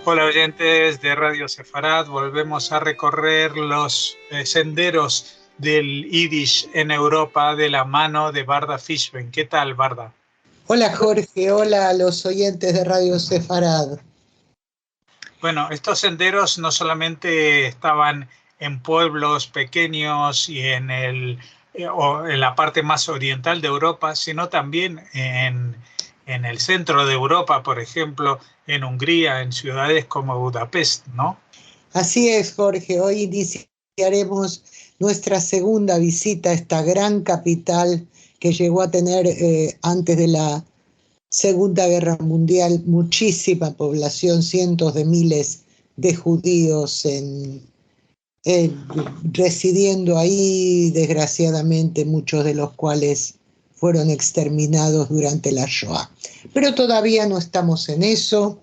Hola oyentes de Radio Sefarad, volvemos a recorrer los senderos del Yiddish en Europa de la mano de Barda Fishbein. ¿Qué tal, Barda? Hola Jorge, hola a los oyentes de Radio Sefarad. Bueno, estos senderos no solamente estaban en pueblos pequeños y o en la parte más oriental de Europa, sino también en el centro de Europa, por ejemplo, en Hungría, en ciudades como Budapest, ¿no? Así es, Jorge, hoy iniciaremos nuestra segunda visita a esta gran capital que llegó a tener antes de la Segunda Guerra Mundial muchísima población, cientos de miles de judíos residiendo ahí, desgraciadamente muchos de los cuales fueron exterminados durante la Shoah. Pero todavía no estamos en eso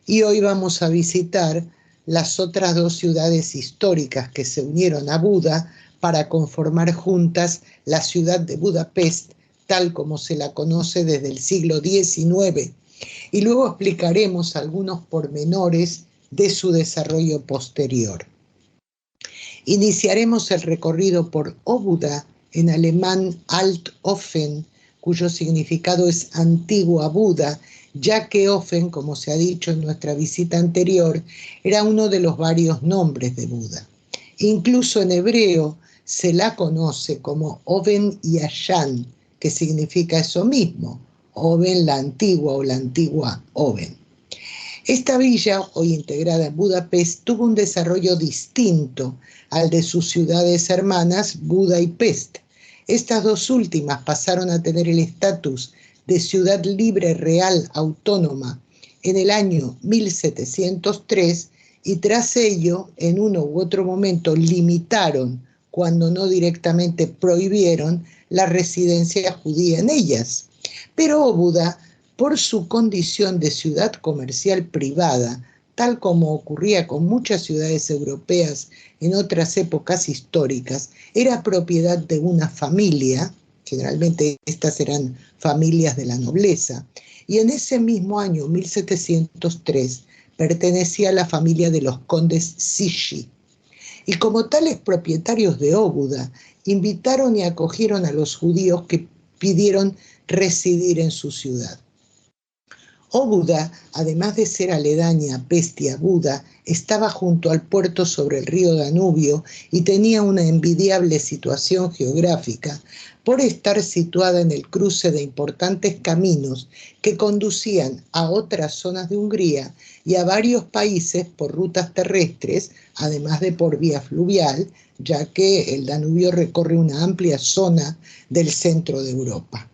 y hoy vamos a visitar las otras dos ciudades históricas que se unieron a Buda para conformar juntas la ciudad de Budapest, tal como se la conoce desde el siglo XIX, y luego explicaremos algunos pormenores de su desarrollo posterior. Iniciaremos el recorrido por Óbuda, en alemán Alt-Ofen, cuyo significado es antigua Buda, ya que Ofen, como se ha dicho en nuestra visita anterior, era uno de los varios nombres de Buda. Incluso en hebreo se la conoce como Oven Yashan, que significa eso mismo, Oven la antigua o la antigua Oven. Esta villa, hoy integrada en Budapest, tuvo un desarrollo distinto al de sus ciudades hermanas Buda y Pest. Estas dos últimas pasaron a tener el estatus de ciudad libre real autónoma en el año 1703 y tras ello, en uno u otro momento, limitaron, cuando no directamente prohibieron, la residencia judía en ellas. Pero Óbuda, por su condición de ciudad comercial privada, tal como ocurría con muchas ciudades europeas en otras épocas históricas, era propiedad de una familia, generalmente estas eran familias de la nobleza, y en ese mismo año, 1703, pertenecía a la familia de los condes Sishi. Y como tales propietarios de Óbuda, invitaron y acogieron a los judíos que pidieron residir en su ciudad. Óbuda, además de ser aledaña a Pest y a Buda, estaba junto al puerto sobre el río Danubio y tenía una envidiable situación geográfica por estar situada en el cruce de importantes caminos que conducían a otras zonas de Hungría y a varios países por rutas terrestres, además de por vía fluvial, ya que el Danubio recorre una amplia zona del centro de Europa.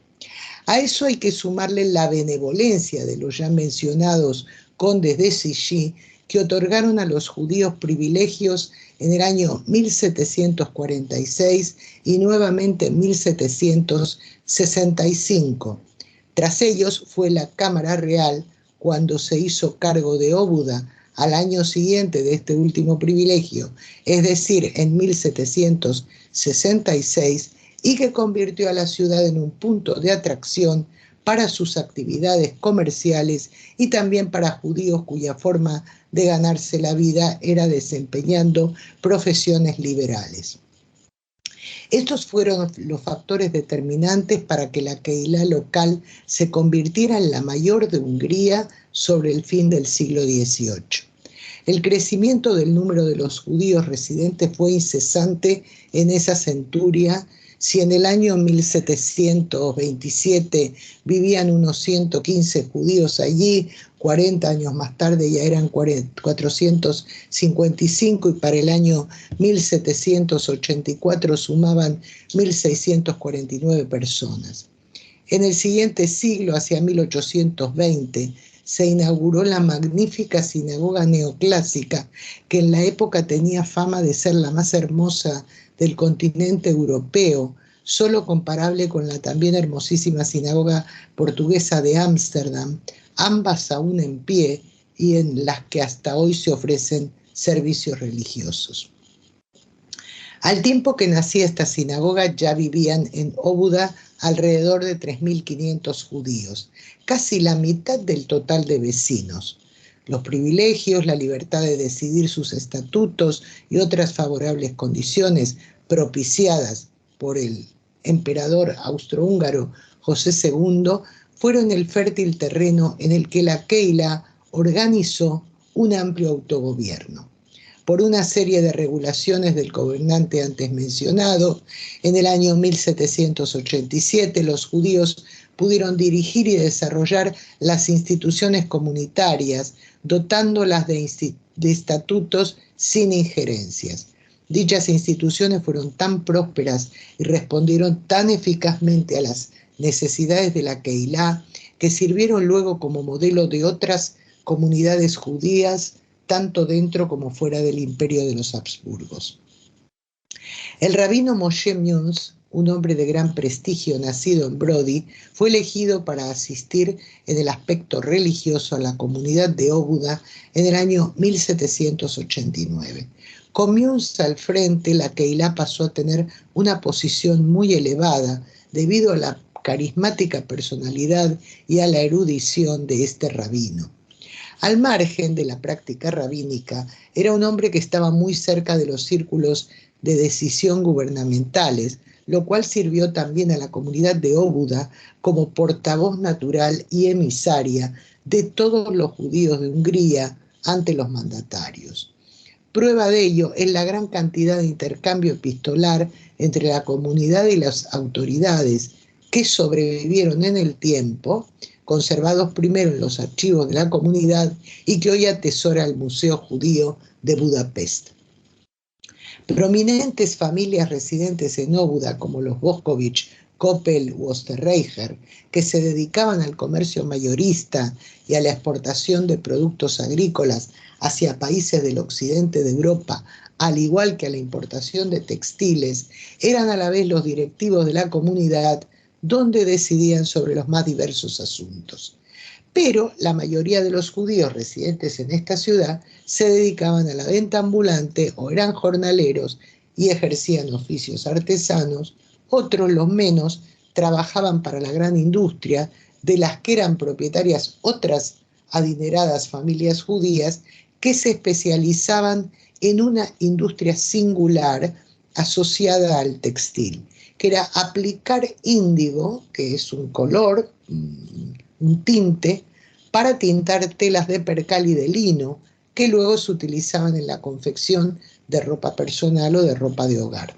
A eso hay que sumarle la benevolencia de los ya mencionados condes de Sishi, que otorgaron a los judíos privilegios en el año 1746 y nuevamente en 1765. Tras ellos fue la Cámara Real cuando se hizo cargo de Óbuda al año siguiente de este último privilegio, es decir, en 1766, y que convirtió a la ciudad en un punto de atracción para sus actividades comerciales y también para judíos cuya forma de ganarse la vida era desempeñando profesiones liberales. Estos fueron los factores determinantes para que la Keilah local se convirtiera en la mayor de Hungría sobre el fin del siglo XVIII. El crecimiento del número de los judíos residentes fue incesante en esa centuria. Si en el año 1727 vivían unos 115 judíos allí, 40 años más tarde ya eran 455 y para el año 1784 sumaban 1.649 personas. En el siguiente siglo, hacia 1820, se inauguró la magnífica sinagoga neoclásica, que en la época tenía fama de ser la más hermosa del continente europeo, solo comparable con la también hermosísima sinagoga portuguesa de Ámsterdam, ambas aún en pie y en las que hasta hoy se ofrecen servicios religiosos. Al tiempo que nacía esta sinagoga ya vivían en Óbuda alrededor de 3.500 judíos, casi la mitad del total de vecinos. los privilegios, la libertad de decidir sus estatutos y otras favorables condiciones propiciadas por el emperador austrohúngaro José II fueron el fértil terreno en el que la Keilah organizó un amplio autogobierno. Por una serie de regulaciones del gobernante antes mencionado, en el año 1787 los judíos pudieron dirigir y desarrollar las instituciones comunitarias, dotándolas de estatutos sin injerencias. Dichas instituciones fueron tan prósperas y respondieron tan eficazmente a las necesidades de la Keilah que sirvieron luego como modelo de otras comunidades judías, tanto dentro como fuera del imperio de los Habsburgos. El rabino Moshe Münz, un hombre de gran prestigio nacido en Brody, fue elegido para asistir en el aspecto religioso a la comunidad de Óbuda en el año 1789. Con Münz al frente, la Keilah pasó a tener una posición muy elevada debido a la carismática personalidad y a la erudición de este rabino. Al margen de la práctica rabínica, era un hombre que estaba muy cerca de los círculos de decisión gubernamentales, lo cual sirvió también a la comunidad de Óbuda como portavoz natural y emisaria de todos los judíos de Hungría ante los mandatarios. Prueba de ello es la gran cantidad de intercambio epistolar entre la comunidad y las autoridades que sobrevivieron en el tiempo, conservados primero en los archivos de la comunidad y que hoy atesora el Museo Judío de Budapest. Prominentes familias residentes en Óbuda, como los Boscovich, Koppel u Osterreicher, que se dedicaban al comercio mayorista y a la exportación de productos agrícolas hacia países del occidente de Europa, al igual que a la importación de textiles, eran a la vez los directivos de la comunidad, donde decidían sobre los más diversos asuntos. Pero la mayoría de los judíos residentes en esta ciudad se dedicaban a la venta ambulante o eran jornaleros y ejercían oficios artesanos. Otros, los menos, trabajaban para la gran industria, de las que eran propietarias otras adineradas familias judías que se especializaban en una industria singular asociada al textil, que era aplicar índigo, que es un color, un tinte, para tintar telas de percal y de lino, que luego se utilizaban en la confección de ropa personal o de ropa de hogar.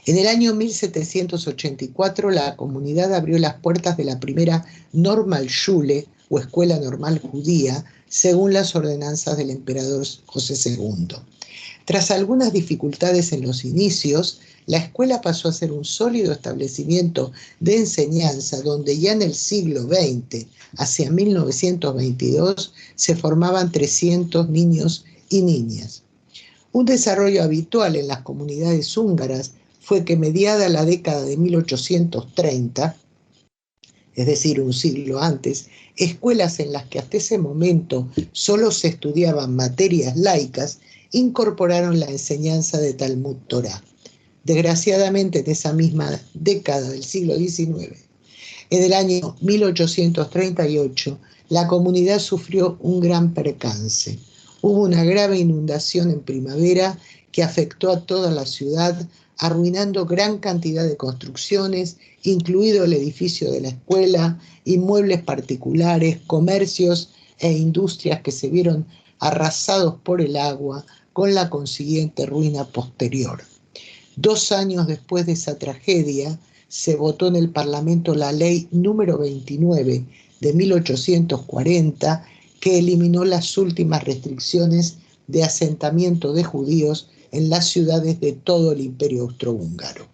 En el año 1784 la comunidad abrió las puertas de la primera Normalschule o escuela normal judía, según las ordenanzas del emperador José II. Tras algunas dificultades en los inicios, la escuela pasó a ser un sólido establecimiento de enseñanza donde ya en el siglo XX, hacia 1922, se formaban 300 niños y niñas. Un desarrollo habitual en las comunidades húngaras fue que mediada la década de 1830, es decir, un siglo antes, escuelas en las que hasta ese momento solo se estudiaban materias laicas incorporaron la enseñanza de Talmud Torá. Desgraciadamente, en esa misma década del siglo XIX, en el año 1838, la comunidad sufrió un gran percance. Hubo una grave inundación en primavera que afectó a toda la ciudad, arruinando gran cantidad de construcciones, incluido el edificio de la escuela, inmuebles particulares, comercios e industrias que se vieron arrasados por el agua, con la consiguiente ruina posterior. 2 años después de esa tragedia, se votó en el Parlamento la ley número 29 de 1840, que eliminó las últimas restricciones de asentamiento de judíos en las ciudades de todo el Imperio Austrohúngaro.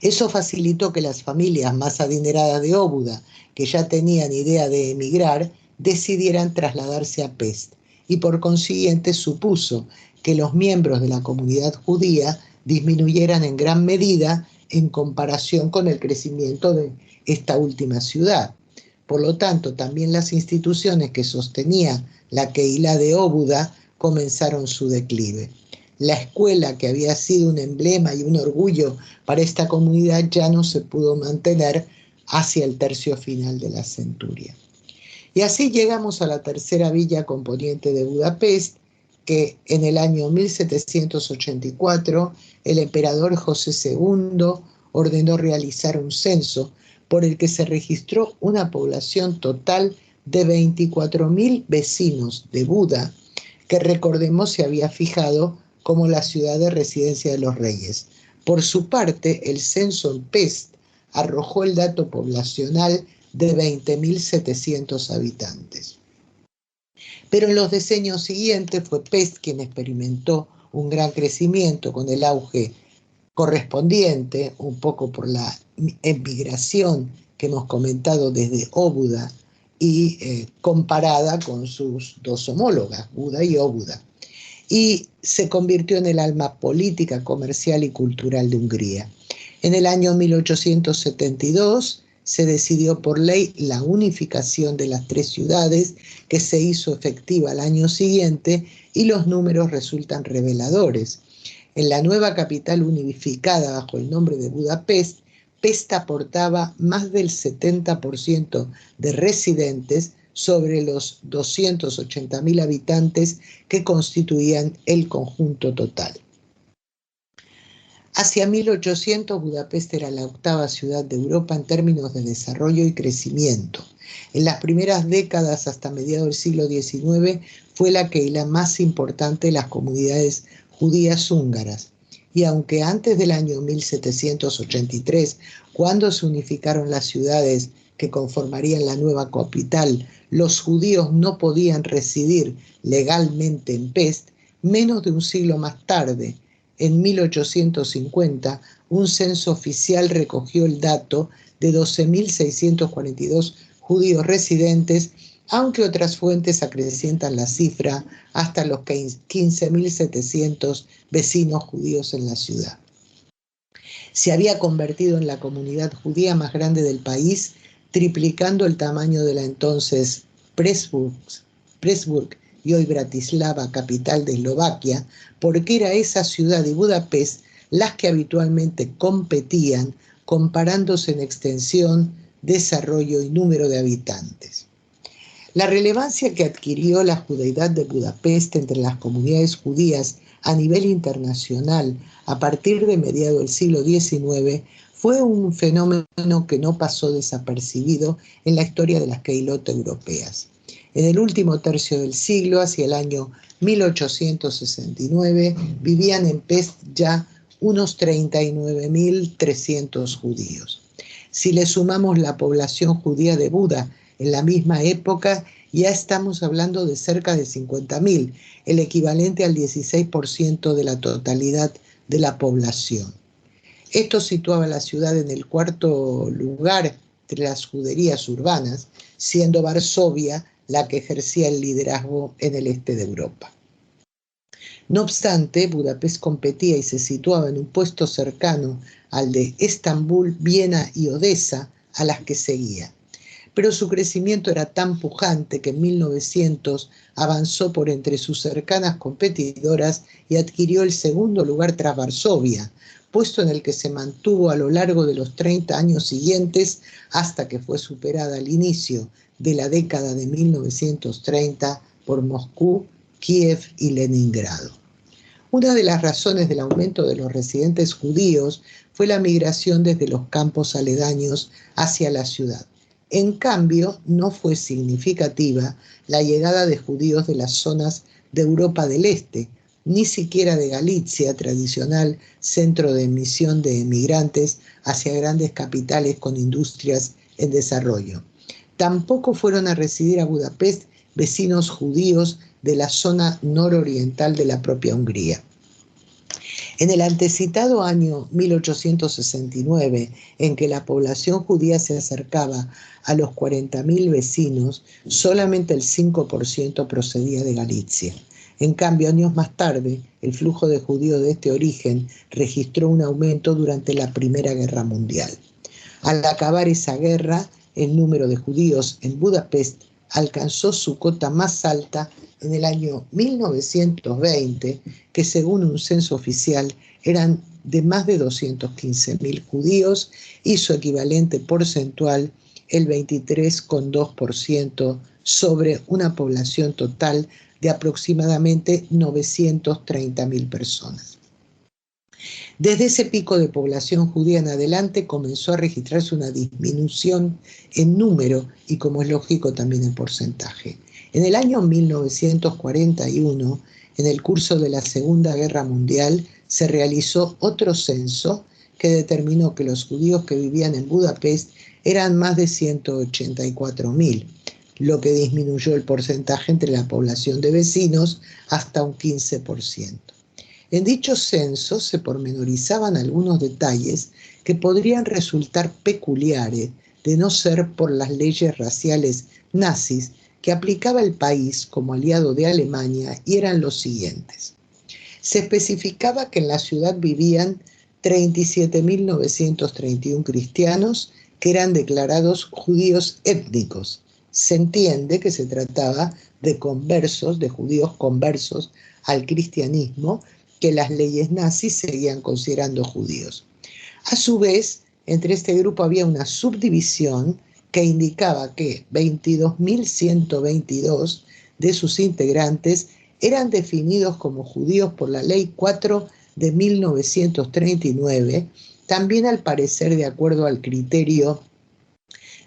Eso facilitó que las familias más adineradas de Óbuda, que ya tenían idea de emigrar, decidieran trasladarse a Pest, y por consiguiente supuso que los miembros de la comunidad judía disminuyeran en gran medida en comparación con el crecimiento de esta última ciudad. Por lo tanto, también las instituciones que sostenía la Keilah de Óbuda comenzaron su declive. La escuela, que había sido un emblema y un orgullo para esta comunidad, ya no se pudo mantener hacia el tercio final de la centuria. Y así llegamos a la tercera villa componiente de Budapest, que en el año 1784 el emperador José II ordenó realizar un censo por el que se registró una población total de 24.000 vecinos de Buda, que recordemos se había fijado como la ciudad de residencia de los reyes. Por su parte, el censo en Pest arrojó el dato poblacional de 20.700 habitantes. Pero en los decenios siguientes fue Pest quien experimentó un gran crecimiento con el auge correspondiente, un poco por la emigración que hemos comentado desde Óbuda y comparada con sus dos homólogas, Buda y Óbuda, y se convirtió en el alma política, comercial y cultural de Hungría. En el año 1872 se decidió por ley la unificación de las tres ciudades, que se hizo efectiva al año siguiente, y los números resultan reveladores. En la nueva capital unificada bajo el nombre de Budapest, Pest aportaba más del 70% de residentes sobre los 280.000 habitantes que constituían el conjunto total. Hacia 1800, Budapest era la octava ciudad de Europa en términos de desarrollo y crecimiento. En las primeras décadas, hasta mediados del siglo XIX, fue la Keilah más importante de las comunidades judías húngaras. Y aunque antes del año 1783, cuando se unificaron las ciudades que conformarían la nueva capital, los judíos no podían residir legalmente en Pest, menos de un siglo más tarde, en 1850, un censo oficial recogió el dato de 12.642 judíos residentes, aunque otras fuentes acrecientan la cifra hasta los 15.700 vecinos judíos en la ciudad. Se había convertido en la comunidad judía más grande del país, triplicando el tamaño de la entonces Pressburg y hoy Bratislava, capital de Eslovaquia, porque era esa ciudad y Budapest las que habitualmente competían, comparándose en extensión, desarrollo y número de habitantes. La relevancia que adquirió la judeidad de Budapest entre las comunidades judías a nivel internacional a partir de mediados del siglo XIX fue un fenómeno que no pasó desapercibido en la historia de las Keilot europeas. En el último tercio del siglo, hacia el año 1869, vivían en Pest ya unos 39.300 judíos. Si le sumamos la población judía de Buda en la misma época, ya estamos hablando de cerca de 50.000, el equivalente al 16% de la totalidad de la población. Esto situaba a la ciudad en el cuarto lugar entre las juderías urbanas, siendo Varsovia la que ejercía el liderazgo en el este de Europa. No obstante, Budapest competía y se situaba en un puesto cercano al de Estambul, Viena y Odessa, a las que seguía. Pero su crecimiento era tan pujante que en 1900 avanzó por entre sus cercanas competidoras y adquirió el segundo lugar tras Varsovia, puesto en el que se mantuvo a lo largo de los 30 años siguientes hasta que fue superada al inicio de la década de 1930 por Moscú, Kiev y Leningrado. Una de las razones del aumento de los residentes judíos fue la migración desde los campos aledaños hacia la ciudad. En cambio, no fue significativa la llegada de judíos de las zonas de Europa del Este, ni siquiera de Galicia, tradicional centro de emisión de emigrantes hacia grandes capitales con industrias en desarrollo. Tampoco fueron a residir a Budapest vecinos judíos de la zona nororiental de la propia Hungría. En el antecitado año 1869, en que la población judía se acercaba a los 40.000 vecinos, solamente el 5% procedía de Galicia. En cambio, años más tarde, el flujo de judíos de este origen registró un aumento durante la Primera Guerra Mundial. Al acabar esa guerra, el número de judíos en Budapest alcanzó su cota más alta en el año 1920, que según un censo oficial eran de más de 215.000 judíos y su equivalente porcentual el 23,2% sobre una población total de aproximadamente 930.000 personas. Desde ese pico de población judía en adelante comenzó a registrarse una disminución en número y, como es lógico, también en porcentaje. En el año 1941, en el curso de la Segunda Guerra Mundial, se realizó otro censo que determinó que los judíos que vivían en Budapest eran más de 184.000, lo que disminuyó el porcentaje entre la población de vecinos hasta un 15%. En dicho censo se pormenorizaban algunos detalles que podrían resultar peculiares de no ser por las leyes raciales nazis que aplicaba el país como aliado de Alemania, y eran los siguientes. Se especificaba que en la ciudad vivían 37.931 cristianos que eran declarados judíos étnicos. Se entiende que se trataba de conversos, de judíos conversos al cristianismo, que las leyes nazis seguían considerando judíos. A su vez, entre este grupo había una subdivisión que indicaba que 22.122 de sus integrantes eran definidos como judíos por la Ley 4 de 1939, también al parecer de acuerdo al criterio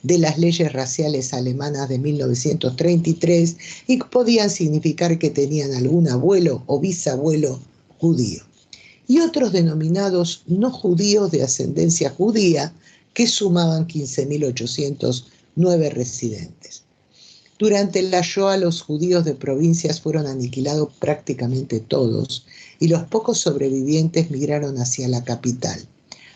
de las leyes raciales alemanas de 1933, y podían significar que tenían algún abuelo o bisabuelo judío, y otros denominados no judíos de ascendencia judía, que sumaban 15.809 residentes. Durante la Shoah, los judíos de provincias fueron aniquilados prácticamente todos, y los pocos sobrevivientes migraron hacia la capital.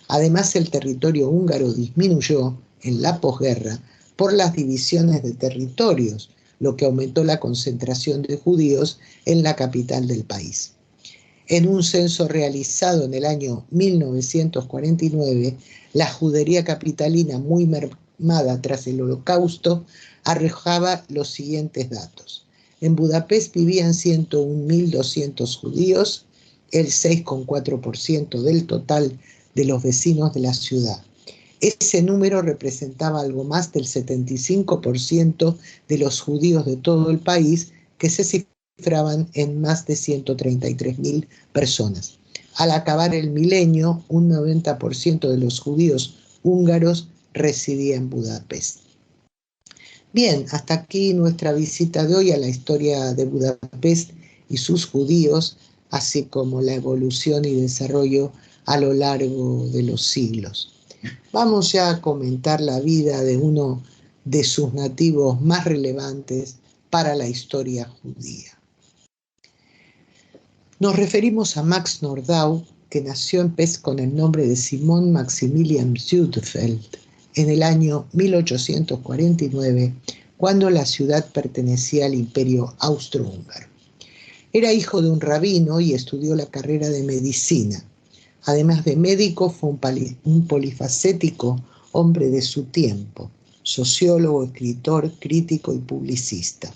Además, el territorio húngaro disminuyó en la posguerra por las divisiones de territorios, lo que aumentó la concentración de judíos en la capital del país. En un censo realizado en el año 1949, la judería capitalina, muy mermada tras el Holocausto, arrojaba los siguientes datos. En Budapest vivían 101.200 judíos, el 6,4% del total de los vecinos de la ciudad. Ese número representaba algo más del 75% de los judíos de todo el país, que se cifraban en más de 133.000 personas. Al acabar el milenio, un 90% de los judíos húngaros residía en Budapest. Bien, hasta aquí nuestra visita de hoy a la historia de Budapest y sus judíos, así como la evolución y desarrollo a lo largo de los siglos. Vamos ya a comentar la vida de uno de sus nativos más relevantes para la historia judía. Nos referimos a Max Nordau, que nació en Pest con el nombre de Simon Maximilian Ziutfeld en el año 1849, cuando la ciudad pertenecía al Imperio Austrohúngaro. Era hijo de un rabino y estudió la carrera de medicina. Además de médico, fue un polifacético hombre de su tiempo, sociólogo, escritor, crítico y publicista.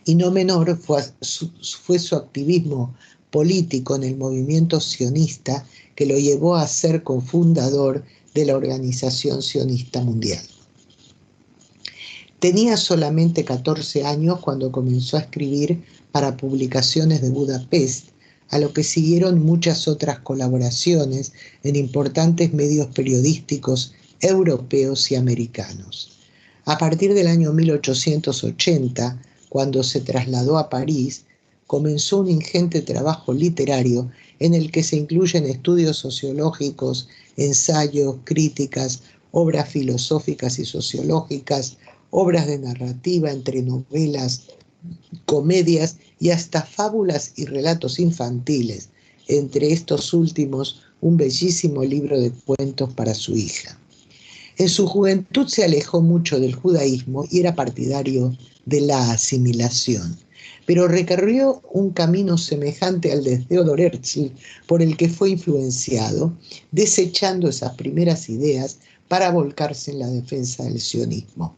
Y no menor fue su activismo político en el movimiento sionista, que lo llevó a ser cofundador de la Organización Sionista Mundial. Tenía solamente 14 años cuando comenzó a escribir para publicaciones de Budapest, a lo que siguieron muchas otras colaboraciones en importantes medios periodísticos europeos y americanos. A partir del año 1880, cuando se trasladó a París, comenzó un ingente trabajo literario en el que se incluyen estudios sociológicos, ensayos, críticas, obras filosóficas y sociológicas, obras de narrativa entre novelas, comedias y hasta fábulas y relatos infantiles, entre estos últimos un bellísimo libro de cuentos para su hija. En su juventud se alejó mucho del judaísmo y era partidario de la asimilación, pero recorrió un camino semejante al de Theodor Herzl, por el que fue influenciado, desechando esas primeras ideas para volcarse en la defensa del sionismo.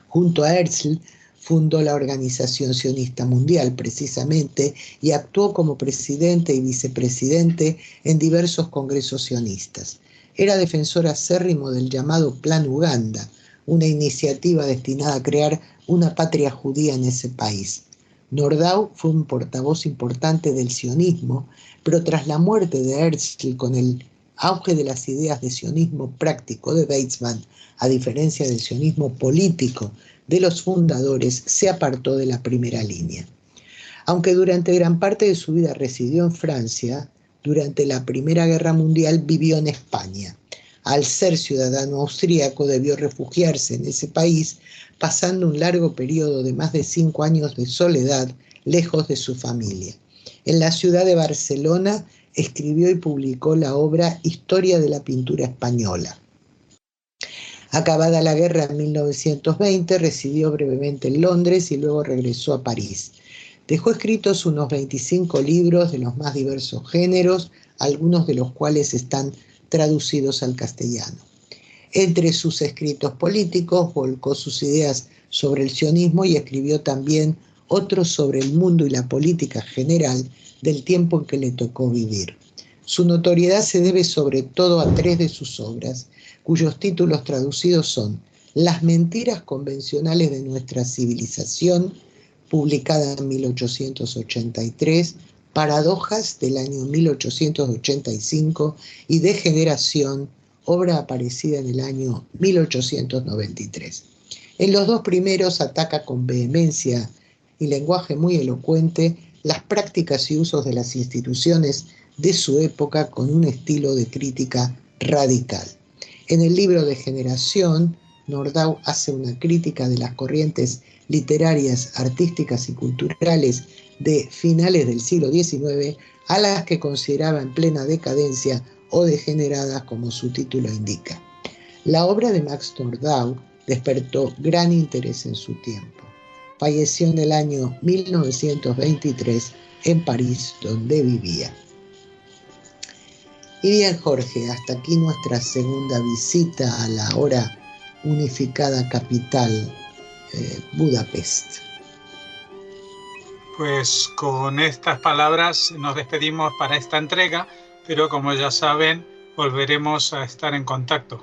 Junto a Herzl fundó la Organización Sionista Mundial, precisamente, y actuó como presidente y vicepresidente en diversos congresos sionistas. Era defensor acérrimo del llamado Plan Uganda, una iniciativa destinada a crear una patria judía en ese país. Nordau fue un portavoz importante del sionismo, pero tras la muerte de Herzl, con el auge de las ideas de sionismo práctico de Weizmann, a diferencia del sionismo político de los fundadores, se apartó de la primera línea. Aunque durante gran parte de su vida residió en Francia, durante la Primera Guerra Mundial vivió en España. Al ser ciudadano austríaco debió refugiarse en ese país, pasando un largo periodo de más de 5 años de soledad lejos de su familia. En la ciudad de Barcelona escribió y publicó la obra Historia de la pintura española. Acabada la guerra en 1920, residió brevemente en Londres y luego regresó a París. Dejó escritos unos 25 libros de los más diversos géneros, algunos de los cuales están traducidos al castellano. Entre sus escritos políticos volcó sus ideas sobre el sionismo y escribió también otros sobre el mundo y la política general del tiempo en que le tocó vivir. Su notoriedad se debe sobre todo a 3 de sus obras, cuyos títulos traducidos son Las mentiras convencionales de nuestra civilización, publicada en 1883, Paradojas del año 1885 y Degeneración, obra aparecida en el año 1893. En los 2 primeros ataca con vehemencia y lenguaje muy elocuente las prácticas y usos de las instituciones de su época con un estilo de crítica radical. En el libro Degeneración, Nordau hace una crítica de las corrientes literarias, artísticas y culturales de finales del siglo XIX, a las que consideraba en plena decadencia o degeneradas, como su título indica. La obra de Max Nordau despertó gran interés en su tiempo. Falleció en el año 1923 en París, donde vivía. Y bien, Jorge, hasta aquí nuestra segunda visita a la ahora unificada capital, Budapest. Pues con estas palabras nos despedimos para esta entrega, pero como ya saben, volveremos a estar en contacto.